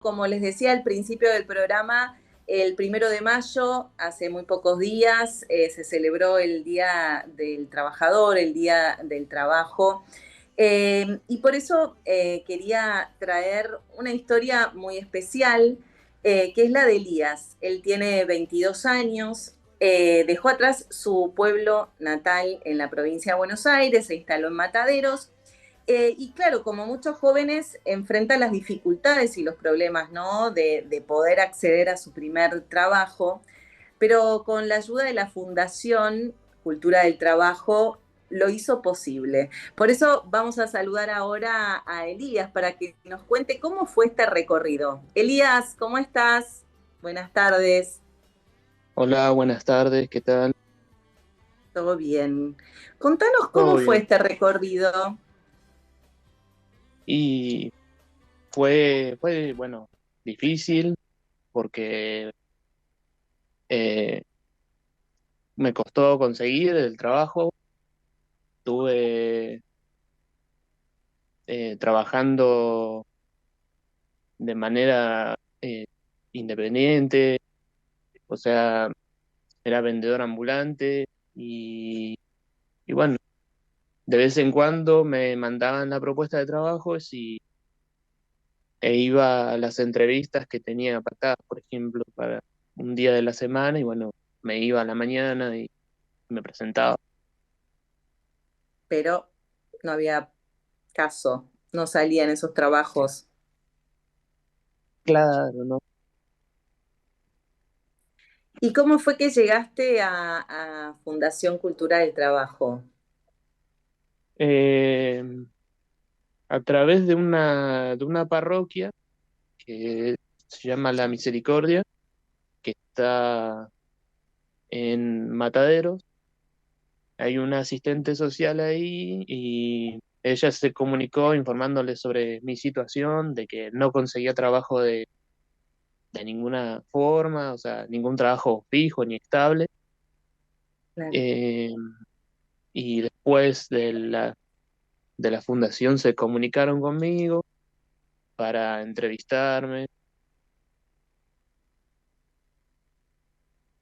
como les decía al principio del programa, el 1 de mayo, hace muy pocos días, se celebró el Día del Trabajador, el Día del Trabajo. Y por eso quería traer una historia muy especial, que es la de Elías. Él tiene 22 años, dejó atrás su pueblo natal en la provincia de Buenos Aires, se instaló en Mataderos. Y claro, como muchos jóvenes, enfrenta las dificultades y los problemas, ¿no? De poder acceder a su primer trabajo, pero con la ayuda de la Fundación Cultura del Trabajo lo hizo posible. Por eso vamos a saludar ahora a Elías para que nos cuente cómo fue este recorrido. Elías, ¿cómo estás? Buenas tardes. Hola, buenas tardes, ¿qué tal? ¿Todo bien? Contanos Todo cómo fue bien. este recorrido. Y fue bueno, difícil porque eh, me costó conseguir el trabajo. Estuve trabajando de manera independiente, o sea, era vendedor ambulante y, y bueno, de vez en cuando me mandaban la propuesta de trabajo e iba a las entrevistas que tenía pactadas, por ejemplo, para un día de la semana y bueno, me iba a la mañana y me presentaba. Pero no había caso, no salían esos trabajos. Claro, ¿no? ¿Y cómo fue que llegaste a Fundación Cultura del Trabajo? Eh, a través de una parroquia que se llama La Misericordia, que está en Mataderos, hay una asistente social ahí y ella se comunicó informándole sobre mi situación, de que no conseguía trabajo de ninguna forma, o sea, ningún trabajo fijo ni estable. Claro. Eh, y después de la fundación se comunicaron conmigo para entrevistarme.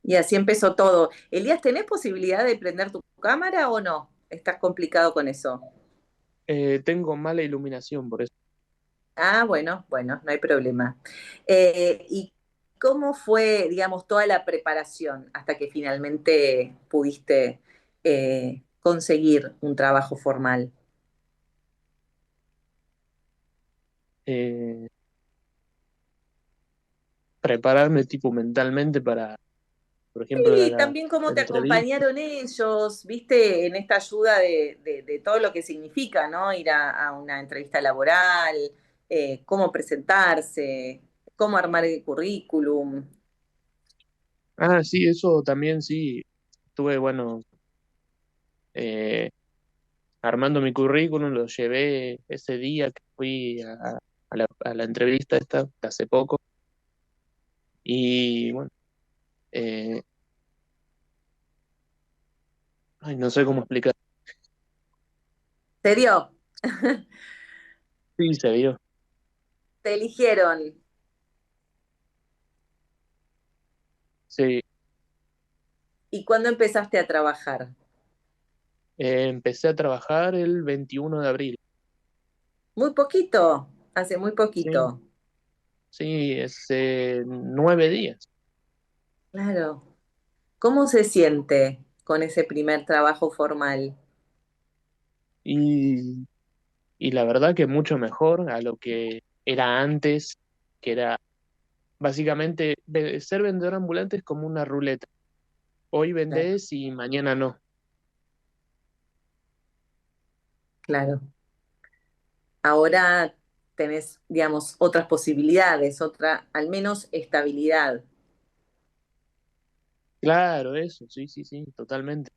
Y así empezó todo. Elías, ¿tenés posibilidad de prender tu cámara o no? ¿Estás complicado con eso? Tengo mala iluminación, por eso. Ah, bueno, bueno, no hay problema. ¿Y cómo fue, digamos, toda la preparación hasta que finalmente pudiste conseguir un trabajo formal? Eh, prepararme tipo mentalmente para, por ejemplo, Y también la cómo te entrevista. acompañaron ellos, viste, en esta ayuda de todo lo que significa, ¿no? Ir a una entrevista laboral, cómo presentarse, cómo armar el currículum. Ah, sí, eso también sí. Estuve, bueno, eh, armando mi currículum, lo llevé ese día que fui a la entrevista esta, de hace poco. Y bueno, eh, ay, no sé cómo explicar. ¿Te dio? Sí, se vio. Te eligieron. Sí, ¿Y cuándo empezaste a trabajar? empecé a trabajar el 21 de abril. Muy poquito, hace muy Sí, poquito. sí, es 9 días. Claro. ¿Cómo se siente con ese primer trabajo formal? Y, y la verdad que mucho mejor a lo que era antes, que era básicamente ser vendedor ambulante es como una ruleta. Hoy Claro, vendés y mañana no. claro. Ahora tenés, digamos, otras posibilidades, otra, al menos estabilidad. Claro, eso, sí, sí, sí, totalmente.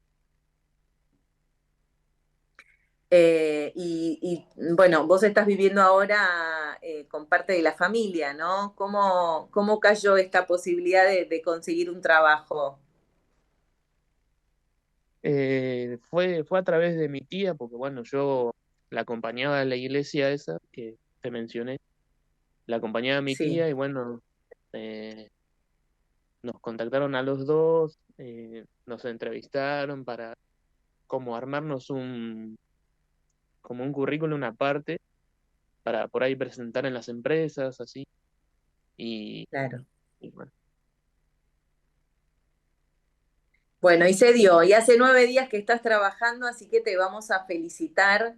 Bueno, vos estás viviendo ahora con parte de la familia, ¿no? ¿Cómo cayó esta posibilidad de conseguir un trabajo? Fue a través de mi tía, porque bueno, yo la acompañaba a la iglesia esa que te mencioné, la acompañaba mi Sí, tía y bueno, nos contactaron a los dos, nos entrevistaron para como armarnos como un currículum aparte para por ahí presentar en las empresas, así. Y, claro. y bueno, Bueno, y se dio, y hace 9 días que estás trabajando, así que te vamos a felicitar,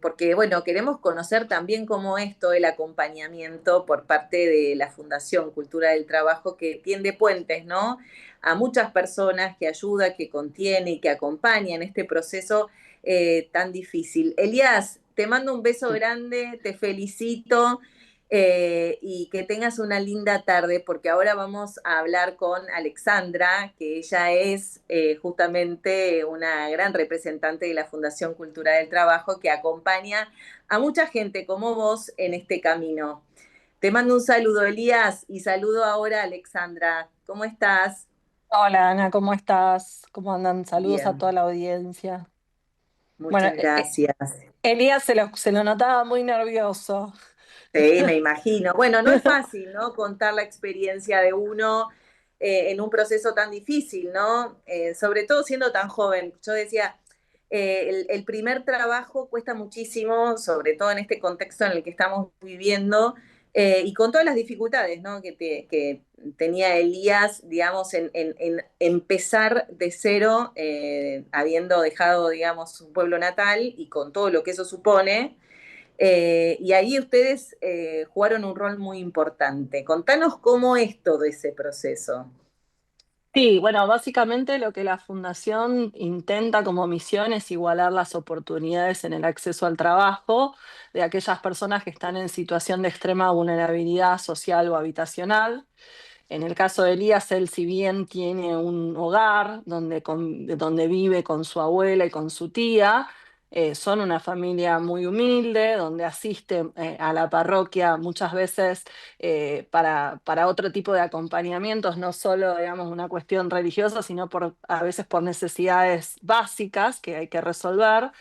porque bueno, queremos conocer también cómo es todo el acompañamiento por parte de la Fundación Cultura del Trabajo, que tiende puentes, ¿no? A muchas personas, que ayuda, que contiene y que acompaña en este proceso tan difícil. Elías, te mando un beso sí, grande, te felicito. Y que tengas una linda tarde, porque ahora vamos a hablar con Alexandra, que ella es justamente una gran representante de la Fundación Cultura del Trabajo, que acompaña a mucha gente como vos en este camino. Te mando un saludo, Elías, y saludo ahora a Alexandra. ¿Cómo estás? Hola Ana, ¿cómo estás? ¿Cómo andan? Saludos a Bien, toda la audiencia. Bueno, muchas gracias. Elías se lo notaba muy nervioso. Sí, me imagino. Bueno, no es fácil, ¿no? Contar la experiencia de uno en un proceso tan difícil, ¿no? Sobre todo siendo tan joven. Yo decía, el primer trabajo cuesta muchísimo, sobre todo en este contexto en el que estamos viviendo, y con todas las dificultades, ¿no? Que tenía Elías, digamos, en empezar de cero, habiendo dejado, digamos, su pueblo natal y con todo lo que eso supone. Y ahí ustedes jugaron un rol muy importante. Contanos cómo es todo ese proceso. Sí, bueno, básicamente lo que la Fundación intenta como misión es igualar las oportunidades en el acceso al trabajo de aquellas personas que están en situación de extrema vulnerabilidad social o habitacional. En el caso de Elías, él si bien tiene un hogar donde vive con su abuela y con su tía, son una familia muy humilde, donde asiste a la parroquia muchas veces para otro tipo de acompañamientos, no solo, digamos, una cuestión religiosa, sino a veces por necesidades básicas que hay que resolver.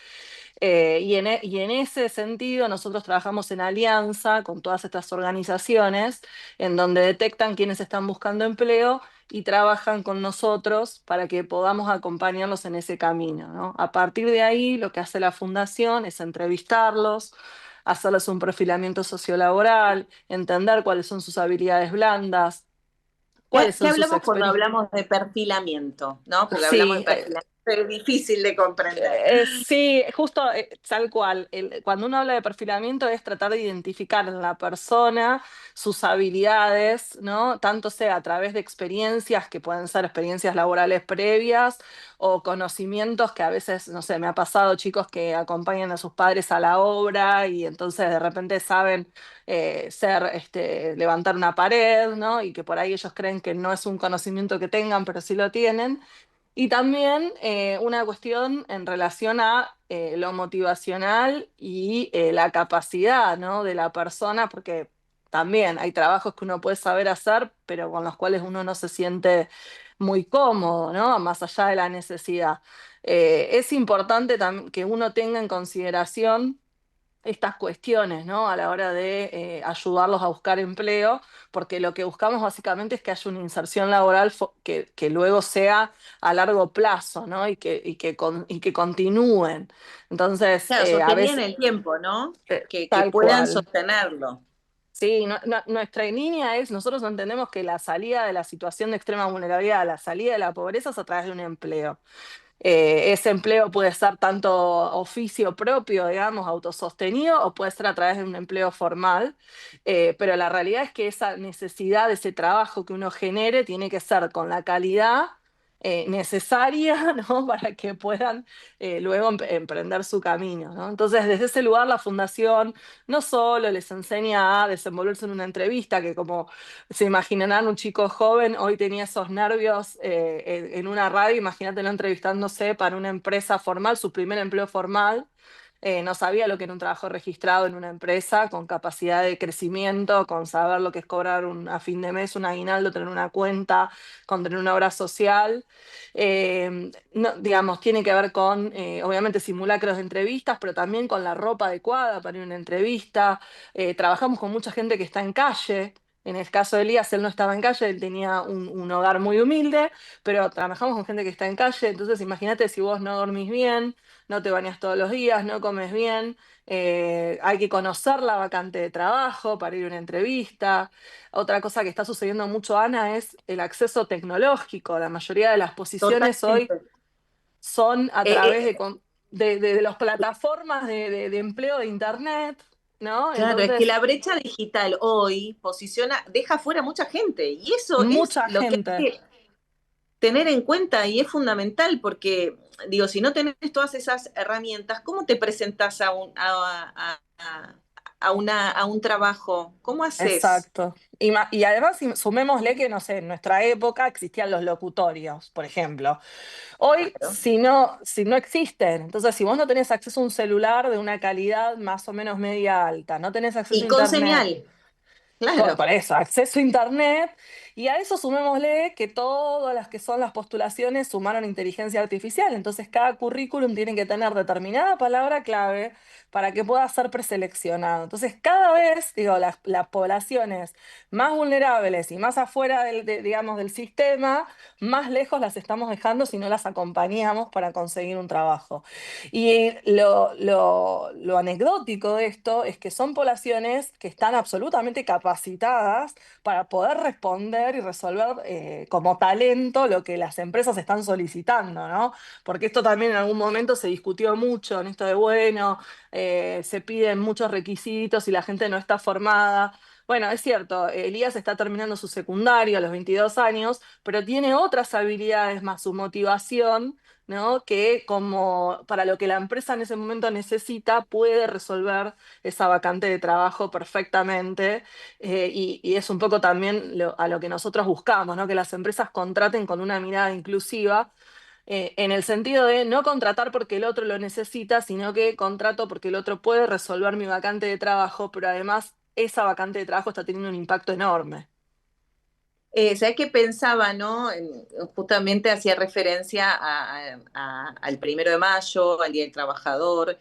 Y en ese sentido, nosotros trabajamos en alianza con todas estas organizaciones en donde detectan quienes están buscando empleo y trabajan con nosotros para que podamos acompañarlos en ese camino, ¿no? A partir de ahí, lo que hace la fundación es entrevistarlos, hacerles un perfilamiento sociolaboral, entender cuáles son sus habilidades blandas, cuáles ¿Qué son sus hablamos cuando experiencias. hablamos de perfilamiento? ¿No? Porque hablamos de Sí, perfilamiento, es difícil de comprender. sí, justo tal cual. Cuando uno habla de perfilamiento es tratar de identificar en la persona sus habilidades, ¿no? Tanto sea a través de experiencias que pueden ser experiencias laborales previas o conocimientos que a veces, no sé, me ha pasado chicos que acompañan a sus padres a la obra y entonces de repente saben levantar una pared, ¿no? Y que por ahí ellos creen que no es un conocimiento que tengan, pero sí lo tienen. Y también una cuestión en relación a lo motivacional y la capacidad, ¿no? De la persona, porque también hay trabajos que uno puede saber hacer, pero con los cuales uno no se siente muy cómodo, ¿no? Más allá de la necesidad. Es importante que uno tenga en consideración estas cuestiones, ¿no? A la hora de ayudarlos a buscar empleo, porque lo que buscamos básicamente es que haya una inserción laboral que luego sea a largo plazo, ¿no? Y que continúen. Entonces, Claro, a sostenía en veces, el tiempo, ¿no? Que tal puedan cual. sostenerlo. Sí, nuestra línea es, nosotros entendemos que la salida de la situación de extrema vulnerabilidad, la salida de la pobreza es a través de un empleo. Ese empleo puede ser tanto oficio propio, digamos, autosostenido, o puede ser a través de un empleo formal, pero la realidad es que esa necesidad de ese trabajo que uno genere tiene que ser con la calidad necesaria, ¿no? Para que puedan luego emprender su camino, ¿no? Entonces, desde ese lugar, la fundación no solo les enseña a desenvolverse en una entrevista, que como se imaginarán, un chico joven hoy tenía esos nervios en una radio, imagínatelo entrevistándose para una empresa formal, su primer empleo formal. no sabía lo que era un trabajo registrado en una empresa con capacidad de crecimiento, con saber lo que es cobrar a fin de mes un aguinaldo, tener una cuenta, con tener una obra social. Digamos, tiene que ver con, obviamente, simulacros de entrevistas, pero también con la ropa adecuada para ir a una entrevista. Trabajamos con mucha gente que está en calle. En el caso de Elías, él no estaba en calle, él tenía un hogar muy humilde, pero trabajamos con gente que está en calle. Entonces, imagínate si vos no dormís bien, no te bañas todos los días, no comes bien, hay que conocer la vacante de trabajo para ir a una entrevista. Otra cosa que está sucediendo mucho, Ana, es el acceso tecnológico. La mayoría de las posiciones hoy Totalmente. son a Eh, través eh, de las plataformas de empleo de Internet, ¿no? claro, es que Entonces, la brecha digital hoy deja fuera mucha gente y eso es mucha lo que hay gente. que tener en cuenta y es fundamental porque, digo, si no tenés todas esas herramientas, ¿cómo te presentás a un trabajo? ¿Cómo haces? Exacto. Y además, sumémosle que, no sé, en nuestra época existían los locutorios, por ejemplo. Hoy, Claro. si no existen, entonces si vos no tenés acceso a un celular de una calidad más o menos media alta, no tenés acceso a Y con internet, señal, claro. por eso, acceso a Internet, y a eso sumémosle que todas las que son las postulaciones sumaron inteligencia artificial, entonces cada currículum tiene que tener determinada palabra clave para que pueda ser preseleccionado. Entonces cada vez, digo, las poblaciones más vulnerables y más afuera digamos, del sistema, más lejos las estamos dejando si no las acompañamos para conseguir un trabajo. Y lo anecdótico de esto es que son poblaciones que están absolutamente capacitadas para poder responder y resolver como talento lo que las empresas están solicitando, ¿no? Porque esto también en algún momento se discutió mucho en esto de, bueno, se piden muchos requisitos y la gente no está formada. Bueno, es cierto, Elías está terminando su secundario a los 22 años, pero tiene otras habilidades más su motivación, ¿no? Que como para lo que la empresa en ese momento necesita, puede resolver esa vacante de trabajo perfectamente. Y es un poco también a lo que nosotros buscamos, ¿no? Que las empresas contraten con una mirada inclusiva. En el sentido de no contratar porque el otro lo necesita, sino que contrato porque el otro puede resolver mi vacante de trabajo, pero además esa vacante de trabajo está teniendo un impacto enorme. ¿Sabes qué pensaba, no? Justamente hacía referencia al 1 de Mayo, al Día del Trabajador,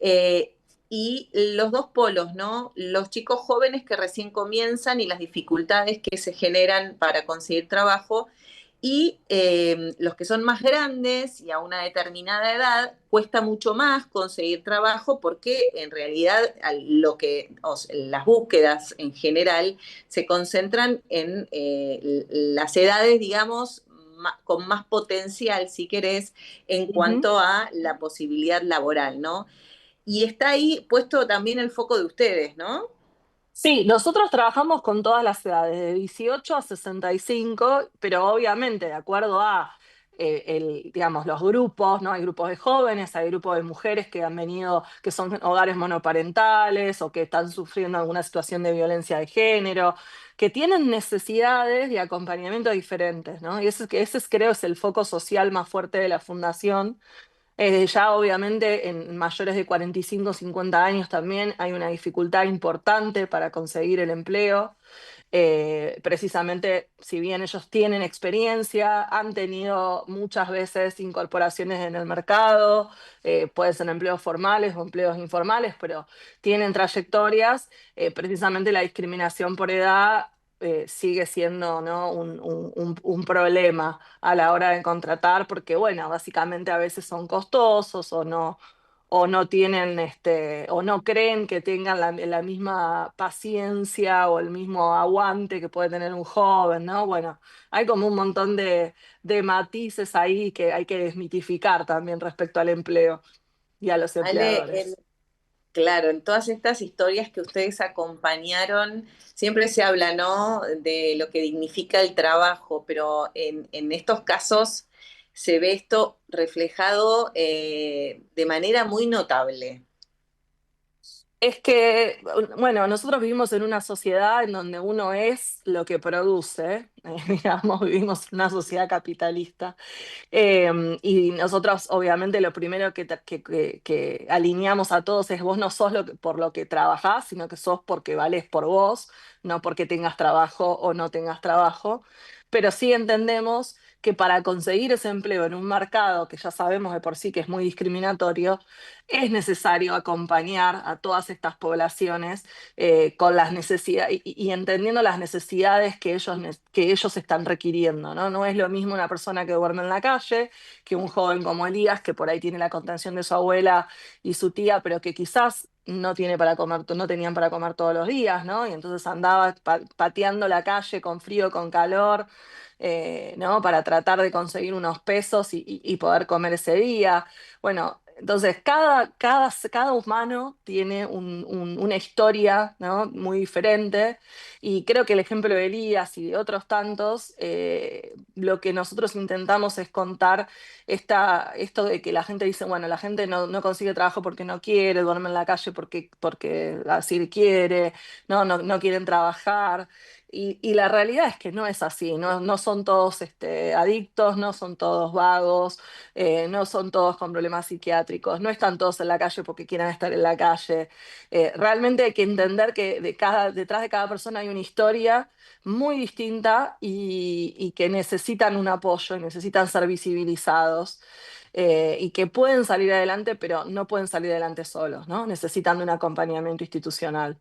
eh, y los dos polos, ¿no? Los chicos jóvenes que recién comienzan y las dificultades que se generan para conseguir trabajo, y los que son más grandes y a una determinada edad cuesta mucho más conseguir trabajo porque en realidad las búsquedas en general se concentran en las edades, digamos, con más potencial, si querés, en Ujú. cuanto a la posibilidad laboral, ¿no? Y está ahí puesto también el foco de ustedes, ¿no? Sí, nosotros trabajamos con todas las edades, de 18 a 65, pero obviamente de acuerdo a digamos, los grupos, ¿no? Hay grupos de jóvenes, hay grupos de mujeres que han venido, que son hogares monoparentales o que están sufriendo alguna situación de violencia de género, que tienen necesidades de acompañamiento diferentes, ¿no? Y ese es, creo, es el foco social más fuerte de la fundación. Ya obviamente en mayores de 45 o 50 años también hay una dificultad importante para conseguir el empleo. Precisamente, si bien ellos tienen experiencia, han tenido muchas veces incorporaciones en el mercado, pueden ser empleos formales o empleos informales, pero tienen trayectorias. Precisamente la discriminación por edad sigue siendo, ¿no? un problema a la hora de contratar, porque bueno, básicamente a veces son costosos o no tienen o no creen que tengan la misma paciencia o el mismo aguante que puede tener un joven, ¿no? Bueno, hay como un montón de matices ahí que hay que desmitificar también respecto al empleo y a los Ale, empleadores. claro, en todas estas historias que ustedes acompañaron, siempre se habla, ¿no? De lo que dignifica el trabajo, pero en estos casos se ve esto reflejado de manera muy notable. Es que, bueno, nosotros vivimos en una sociedad en donde uno es lo que produce, digamos, vivimos en una sociedad capitalista. Y nosotros, obviamente, lo primero que alineamos a todos es vos no sos por lo que trabajás, sino que sos porque valés por vos, no porque tengas trabajo o no tengas trabajo. Pero sí entendemos que para conseguir ese empleo en un mercado que ya sabemos de por sí que es muy discriminatorio, es necesario acompañar a todas estas poblaciones con las necesidades y entendiendo las necesidades que ellos están requiriendo, ¿no? No es lo mismo una persona que duerme en la calle que un joven como Elías, que por ahí tiene la contención de su abuela y su tía, pero que quizás no tiene para comer, no tenían para comer todos los días, ¿no? Y entonces andaba pateando la calle con frío, con calor, ¿no? Para tratar de conseguir unos pesos y poder comer ese día. Bueno, entonces cada humano tiene una historia, ¿no? Muy diferente y creo que el ejemplo de Elías y de otros tantos, lo que nosotros intentamos es contar esto de que la gente dice, bueno, la gente no consigue trabajo porque no quiere, duerme en la calle porque así quiere, no quieren trabajar. Y la realidad es que no es así, no son todos adictos, no son todos vagos, no son todos con problemas psiquiátricos, no están todos en la calle porque quieran estar en la calle. Realmente hay que entender que detrás de cada persona hay una historia muy distinta y que necesitan un apoyo, y necesitan ser visibilizados. Y que pueden salir adelante, pero no pueden salir adelante solos, ¿no? Necesitan de un acompañamiento institucional.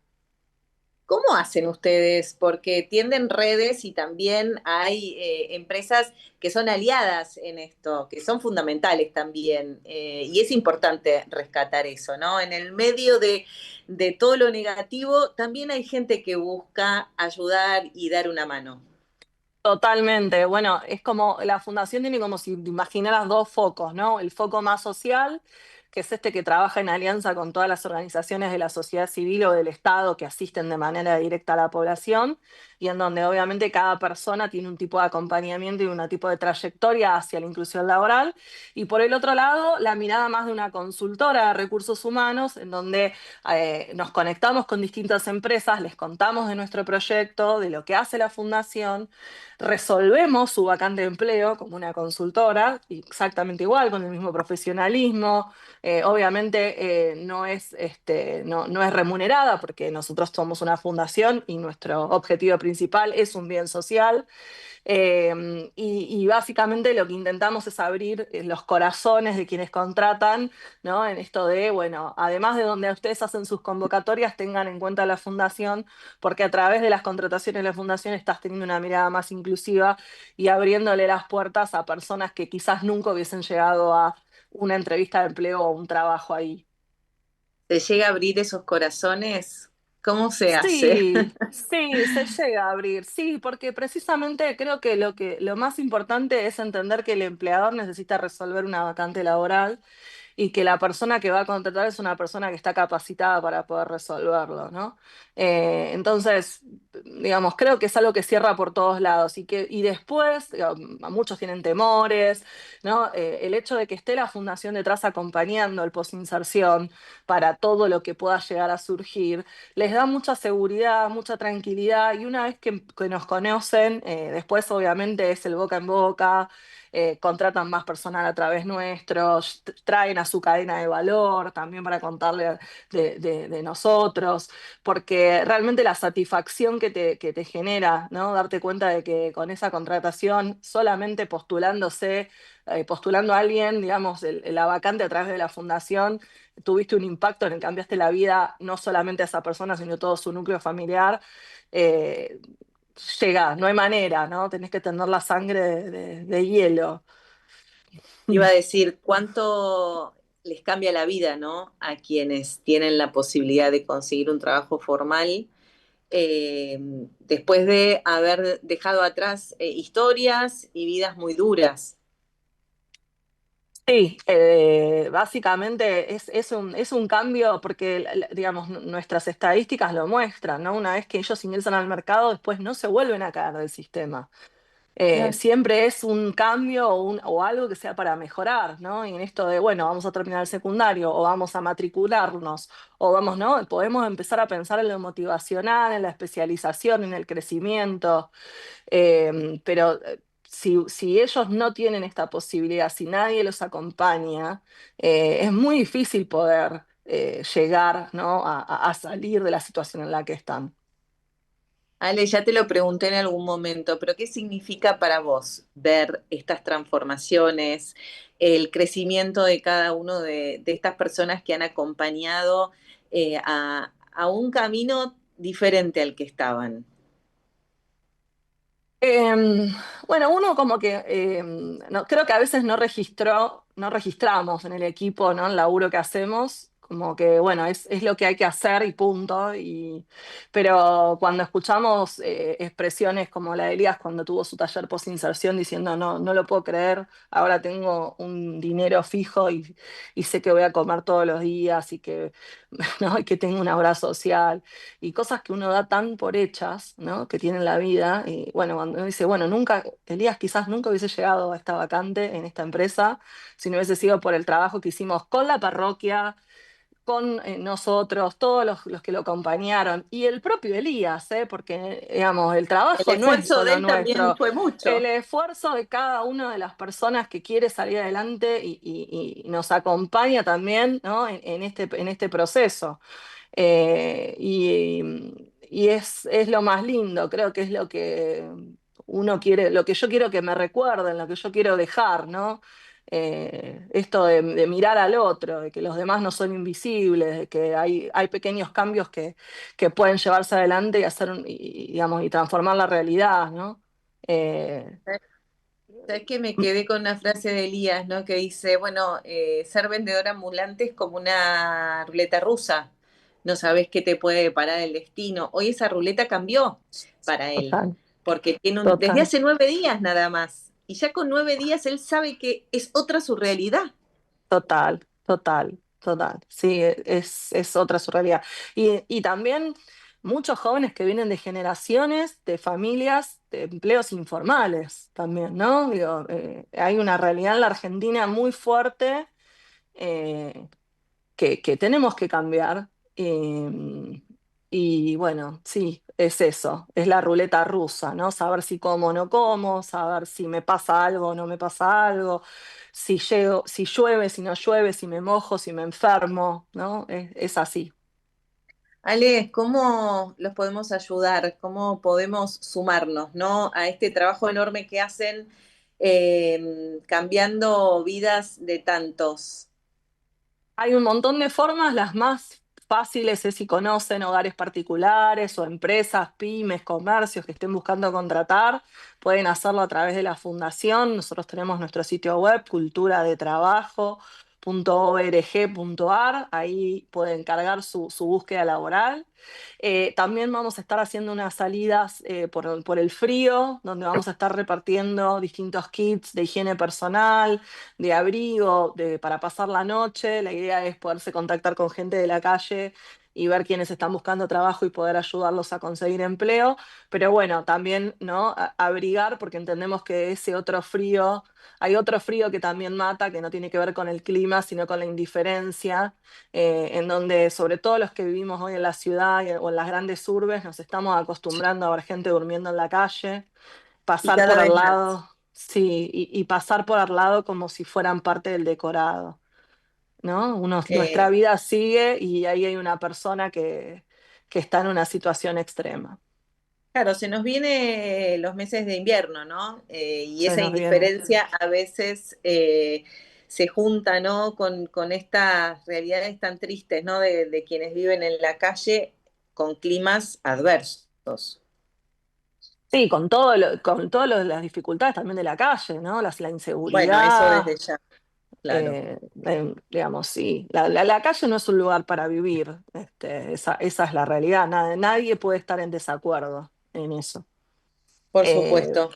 ¿Cómo hacen ustedes? Porque tienden redes y también hay empresas que son aliadas en esto, que son fundamentales también. Y es importante rescatar eso, ¿no? En el medio de todo lo negativo, también hay gente que busca ayudar y dar una mano. Totalmente. Bueno, es como la fundación tiene como si te imaginaras dos focos, ¿no? El foco más social, que es este que trabaja en alianza con todas las organizaciones de la sociedad civil o del Estado que asisten de manera directa a la población y en donde obviamente cada persona tiene un tipo de acompañamiento y un tipo de trayectoria hacia la inclusión laboral. Y por el otro lado, la mirada más de una consultora de recursos humanos, en donde nos conectamos con distintas empresas, les contamos de nuestro proyecto, de lo que hace la fundación, resolvemos su vacante de empleo como una consultora, exactamente igual, con el mismo profesionalismo. Obviamente no es remunerada porque nosotros somos una fundación y nuestro objetivo principal es un bien social. Y básicamente lo que intentamos es abrir los corazones de quienes contratan, ¿no? En esto de, bueno, además de donde ustedes hacen sus convocatorias, tengan en cuenta la fundación, porque a través de las contrataciones de la fundación estás teniendo una mirada más inclusiva y abriéndole las puertas a personas que quizás nunca hubiesen llegado a una entrevista de empleo o un trabajo ahí. ¿Se llega a abrir esos corazones? ¿Cómo se hace? Sí, sí, se llega a abrir, sí, porque precisamente creo que lo más importante es entender que el empleador necesita resolver una vacante laboral y que la persona que va a contratar es una persona que está capacitada para poder resolverlo, ¿no? Entonces, digamos, creo que es algo que cierra por todos lados y después, digamos, muchos tienen temores, ¿no? El hecho de que esté la fundación detrás acompañando el posinserción para todo lo que pueda llegar a surgir, les da mucha seguridad, mucha tranquilidad y una vez que nos conocen, después obviamente es el boca en boca, contratan más personal a través nuestro, traen a su cadena de valor también para contarle de nosotros, porque realmente la satisfacción que te genera, ¿no? Darte cuenta de que con esa contratación, solamente postulando a alguien, digamos, la vacante a través de la fundación, tuviste un impacto en el que cambiaste la vida no solamente a esa persona, sino todo su núcleo familiar. eh, Llega, no hay manera, ¿no? Tenés que tener la sangre de hielo. Iba a decir, ¿cuánto les cambia la vida, ¿no? A quienes tienen la posibilidad de conseguir un trabajo formal eh, después de haber dejado atrás historias y vidas muy duras. Sí, básicamente es un cambio porque, digamos, nuestras estadísticas lo muestran, ¿no? Una vez que ellos ingresan al mercado, después no se vuelven a caer del sistema. Claro. Siempre es un cambio o algo que sea para mejorar, ¿no? Y en esto de, bueno, vamos a terminar el secundario o vamos a matricularnos o vamos, ¿no? Podemos empezar a pensar en lo motivacional, en la especialización, en el crecimiento, pero si ellos no tienen esta posibilidad, si nadie los acompaña, es muy difícil poder llegar, ¿no? a salir de la situación en la que están. Ale, ya te lo pregunté en algún momento, pero ¿qué significa para vos ver estas transformaciones, el crecimiento de cada uno de estas personas que han acompañado a un camino diferente al que estaban? Em, bueno, uno como que creo que a veces no registramos en el equipo, ¿no? El laburo que hacemos, como que bueno, es lo que hay que hacer y punto. Pero cuando escuchamos expresiones como la de Elías cuando tuvo su taller post-inserción diciendo no, no lo puedo creer, ahora tengo un dinero fijo y sé que voy a comer todos los días y que, ¿no? Y que tengo una obra social y cosas que uno da tan por hechas, ¿no? Que tienen la vida. Y bueno, cuando uno dice, bueno, nunca, Elías quizás nunca hubiese llegado a esta vacante en esta empresa si no hubiese sido por el trabajo que hicimos con la parroquia, con nosotros, todos los que lo acompañaron, y el propio Elías, porque, digamos, el El trabajo no es esfuerzo de solo él también nuestro, fue el mucho. esfuerzo de cada una de las personas que quiere salir adelante y nos acompaña también, ¿no? en este proceso. Y es lo más lindo, creo que es lo que uno quiere, lo que yo quiero que me recuerden, lo que yo quiero dejar, ¿no? Esto de mirar al otro, de que los demás no son invisibles, de que hay pequeños cambios que pueden llevarse adelante y hacer, digamos, y transformar la realidad, ¿no? Eh, Sabes que me quedé con una frase de Elías, ¿no? Que dice, bueno, ser vendedor ambulante es como una ruleta rusa. No sabes qué te puede deparar el destino. Hoy esa ruleta cambió para él, total, porque tiene desde total. hace 9 días nada más. Y ya con 9 días él sabe que es otra su realidad. Total, total, total. Sí, es otra su realidad. Y también muchos jóvenes que vienen de generaciones, de familias, de empleos informales también, ¿no? Digo, hay una realidad en la Argentina muy fuerte eh, que tenemos que cambiar. Y bueno, sí, es eso, es la ruleta rusa, ¿no? Saber si como o no como, saber si me pasa algo o no me pasa algo, si llego, si llueve, si no llueve, si me mojo, si me enfermo, ¿no? Es así. Ale, ¿cómo los podemos ayudar? ¿Cómo podemos sumarnos, ¿no? A este trabajo enorme que hacen cambiando vidas de tantos. Hay un montón de formas, las más fáciles es si conocen hogares particulares o empresas, pymes, comercios que estén buscando contratar, pueden hacerlo a través de la fundación. Nosotros tenemos nuestro sitio web, culturadetrabajo.org.ar, ahí pueden cargar su búsqueda laboral. También vamos a estar haciendo unas salidas por el frío, donde vamos a estar repartiendo distintos kits de higiene personal, de abrigo, para pasar la noche. La idea es poderse contactar con gente de la calle y ver quiénes están buscando trabajo y poder ayudarlos a conseguir empleo. Pero bueno, también, ¿no? Abrigar, porque entendemos que ese otro frío, hay otro frío que también mata, que no tiene que ver con el clima, sino con la indiferencia, en donde sobre todo los que vivimos hoy en la ciudad o en las grandes urbes nos estamos acostumbrando a ver gente durmiendo en la calle, Y pasar cada por vez al más. lado, sí, y pasar por al lado como si fueran parte del decorado, ¿no? Nuestra Eh, vida sigue y ahí hay una persona que está en una situación extrema. claro, se nos viene los meses de invierno, ¿no? Y Se esa nos viene. indiferencia a veces se junta, ¿no? Con estas realidades tan tristes, ¿no? De quienes viven en la calle con climas adversos. Sí, con todas las dificultades también de la calle, ¿no? La Bueno, eso inseguridad. desde ya, claro. Digamos, sí, la calle no es un lugar para vivir, esa es la realidad, nadie puede estar en desacuerdo en eso. Por Eh, supuesto.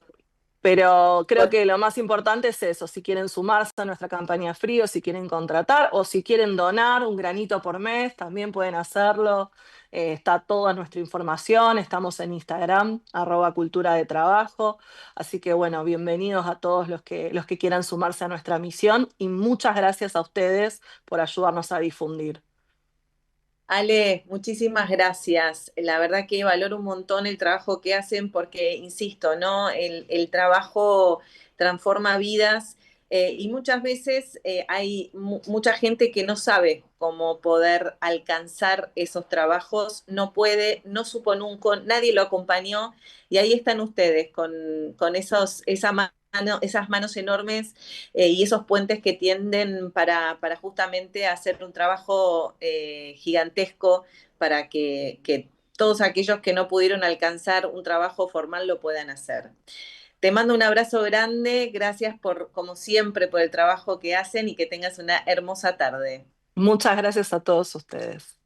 Pero creo que lo más importante es eso, si quieren sumarse a nuestra campaña frío, si quieren contratar o si quieren donar un granito por mes, también pueden hacerlo. Está toda nuestra información, estamos en Instagram, @cultura de trabajo. Así que bueno, bienvenidos a todos los que quieran sumarse a nuestra misión y muchas gracias a ustedes por ayudarnos a difundir. Ale, muchísimas gracias. La verdad que valoro un montón el trabajo que hacen porque, insisto, ¿no? El trabajo transforma vidas y muchas veces hay mucha gente que no sabe cómo poder alcanzar esos trabajos, no puede, no supo nunca, nadie lo acompañó y ahí están ustedes con esas manos enormes y esos puentes que tienden para justamente hacer un trabajo gigantesco para que todos aquellos que no pudieron alcanzar un trabajo formal lo puedan hacer. Te mando un abrazo grande, gracias por, como siempre, por el trabajo que hacen y que tengas una hermosa tarde. Muchas gracias a todos ustedes.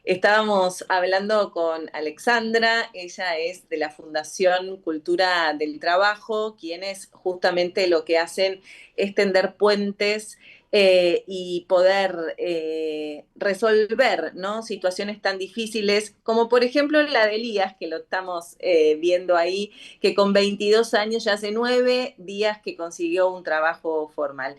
Estábamos hablando con Alexandra, ella es de la Fundación Cultura del Trabajo, quienes justamente lo que hacen es tender puentes y poder resolver, ¿no? Situaciones tan difíciles como por ejemplo la de Elías, que lo estamos viendo ahí, que con 22 años ya hace 9 días que consiguió un trabajo formal.